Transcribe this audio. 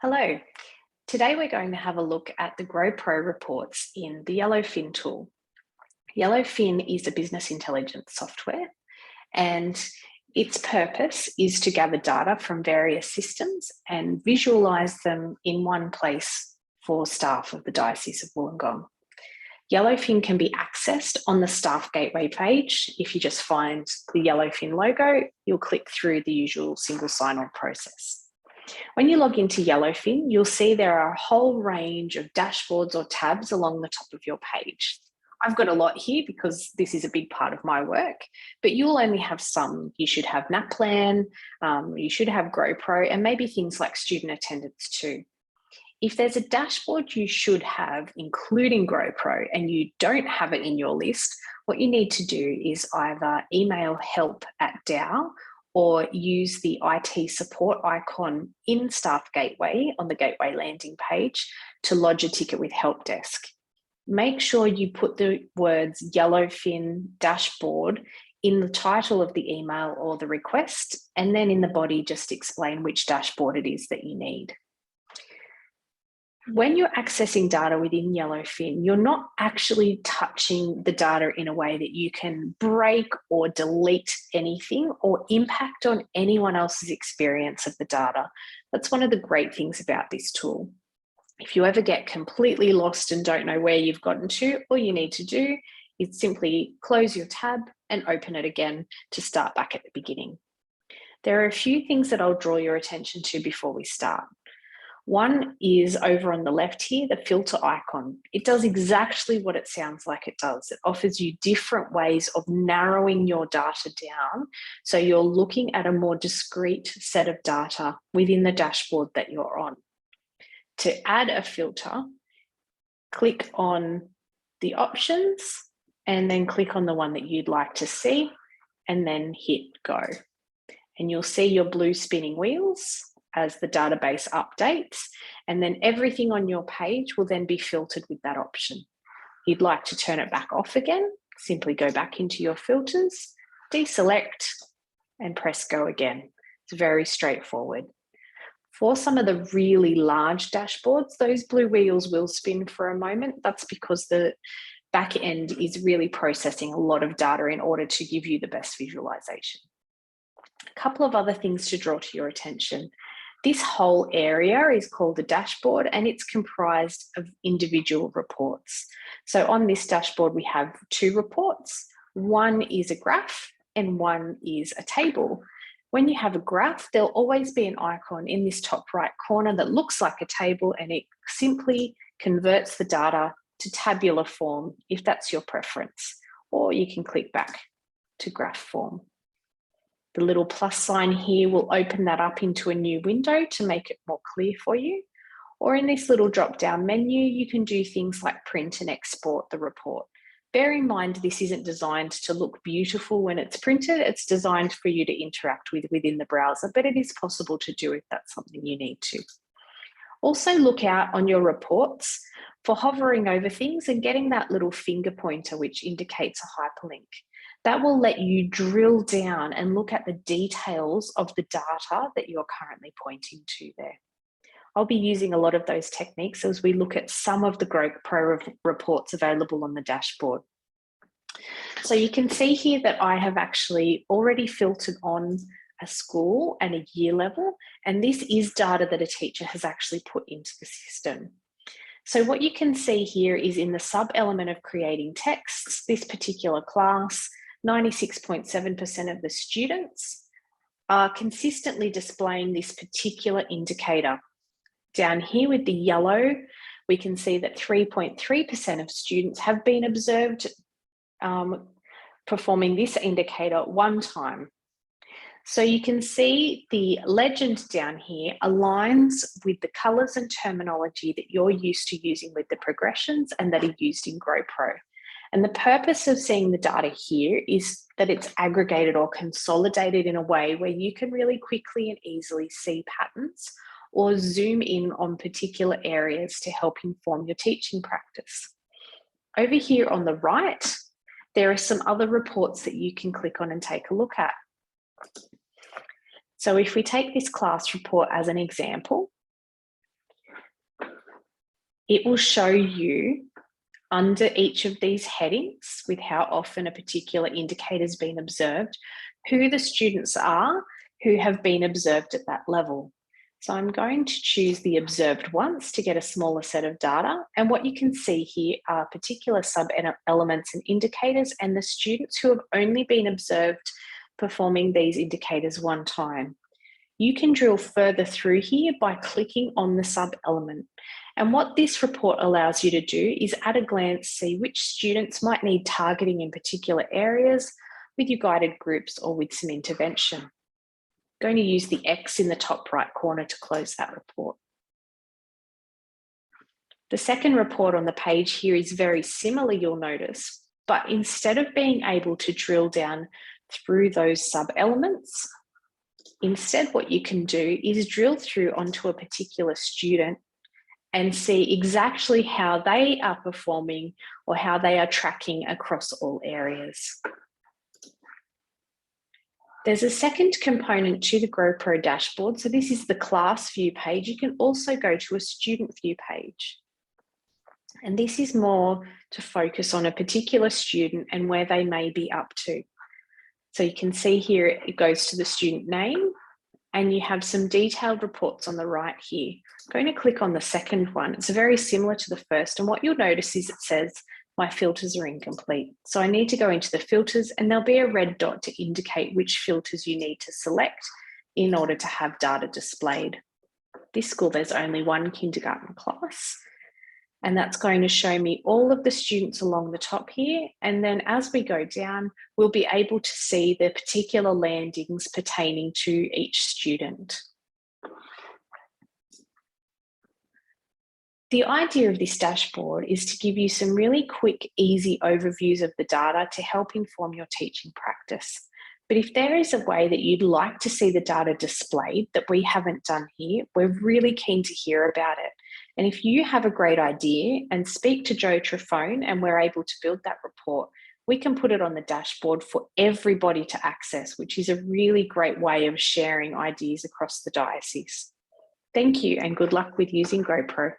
Hello. Today we're going to have a look at the GrowPro reports in the Yellowfin tool. Yellowfin is a business intelligence software, and its purpose is to gather data from various systems and visualize them in one place for staff of the Diocese of Wollongong. Yellowfin can be accessed on the Staff Gateway page. If you just find the Yellowfin logo, you'll click through the usual single sign-on process. When you log into Yellowfin, you'll see there are a whole range of dashboards or tabs along the top of your page. I've got a lot here because this is a big part of my work, but you'll only have some. You should have NAPLAN, you should have GrowPro, and maybe things like student attendance too. If there's a dashboard you should have, including GrowPro, and you don't have it in your list, what you need to do is either email help@DAO or use the IT support icon in Staff Gateway on the Gateway landing page to lodge a ticket with Help Desk. Make sure you put the words Yellowfin dashboard in the title of the email or the request, and then in the body just explain which dashboard it is that you need. When you're accessing data within Yellowfin, you're not actually touching the data in a way that you can break or delete anything or impact on anyone else's experience of the data. That's one of the great things about this tool. If you ever get completely lost and don't know where you've gotten to, all you need to do is simply close your tab and open it again to start back at the beginning. There are a few things that I'll draw your attention to before we start. One is over on the left here, the filter icon. It does exactly what it sounds like it does. It offers you different ways of narrowing your data down, so you're looking at a more discrete set of data within the dashboard that you're on. To add a filter, click on the options and then click on the one that you'd like to see and then hit go. And you'll see your blue spinning wheels as the database updates, and then everything on your page will then be filtered with that option. If you'd like to turn it back off again, simply go back into your filters, deselect, and press go again. It's very straightforward. For some of the really large dashboards, those blue wheels will spin for a moment. That's because the back end is really processing a lot of data in order to give you the best visualization. A couple of other things to draw to your attention. This whole area is called a dashboard, and it's comprised of individual reports. So on this dashboard, we have two reports. One is a graph and one is a table. When you have a graph, there'll always be an icon in this top right corner that looks like a table, and it simply converts the data to tabular form if that's your preference, or you can click back to graph form. The little plus sign here will open that up into a new window to make it more clear for you. Or in this little drop-down menu, you can do things like print and export the report. Bear in mind, this isn't designed to look beautiful when it's printed. It's designed for you to interact with within the browser, but it is possible to do if that's something you need to. Also look out on your reports for hovering over things and getting that little finger pointer which indicates a hyperlink. That will let you drill down and look at the details of the data that you're currently pointing to there. I'll be using a lot of those techniques as we look at some of the GrowPro reports available on the dashboard. So you can see here that I have actually already filtered on a school and a year level, and this is data that a teacher has actually put into the system. So what you can see here is in the sub-element of creating texts, this particular class, 96.7% of the students are consistently displaying this particular indicator. Down here with the yellow, we can see that 3.3% of students have been observed performing this indicator one time. So you can see the legend down here aligns with the colours and terminology that you're used to using with the progressions and that are used in GrowPro. And the purpose of seeing the data here is that it's aggregated or consolidated in a way where you can really quickly and easily see patterns or zoom in on particular areas to help inform your teaching practice. Over here on the right, there are some other reports that you can click on and take a look at. So if we take this class report as an example, It will show you under each of these headings with how often a particular indicator has been observed, who the students are who have been observed at that level. So I'm going to choose the observed once to get a smaller set of data. And what you can see here are particular sub-elements and indicators and the students who have only been observed performing these indicators one time. You can drill further through here by clicking on the sub-element. And what this report allows you to do is at a glance see which students might need targeting in particular areas with your guided groups or with some intervention. I'm going to use the X in the top right corner to close that report. The second report on the page here is very similar, you'll notice, but instead of being able to drill down through those sub-elements, instead what you can do is drill through onto a particular student and see exactly how they are performing or how they are tracking across all areas. There's a second component to the GrowPro dashboard. So this is the class view page. You can also go to a student view page. And this is more to focus on a particular student and where they may be up to. So you can see here it goes to the student name and you have some detailed reports on the right here. I'm going to click on the second one. It's very similar to the first, and what you'll notice is it says my filters are incomplete. So I need to go into the filters and there'll be a red dot to indicate which filters you need to select in order to have data displayed. This school, there's only one kindergarten class, and that's going to show me all of the students along the top here. And then as we go down, we'll be able to see the particular landings pertaining to each student. The idea of this dashboard is to give you some really quick, easy overviews of the data to help inform your teaching practice. But if there is a way that you'd like to see the data displayed that we haven't done here, we're really keen to hear about it. And if you have a great idea and speak to Joe Trifone and we're able to build that report, we can put it on the dashboard for everybody to access, which is a really great way of sharing ideas across the diocese. Thank you and good luck with using GrowPro.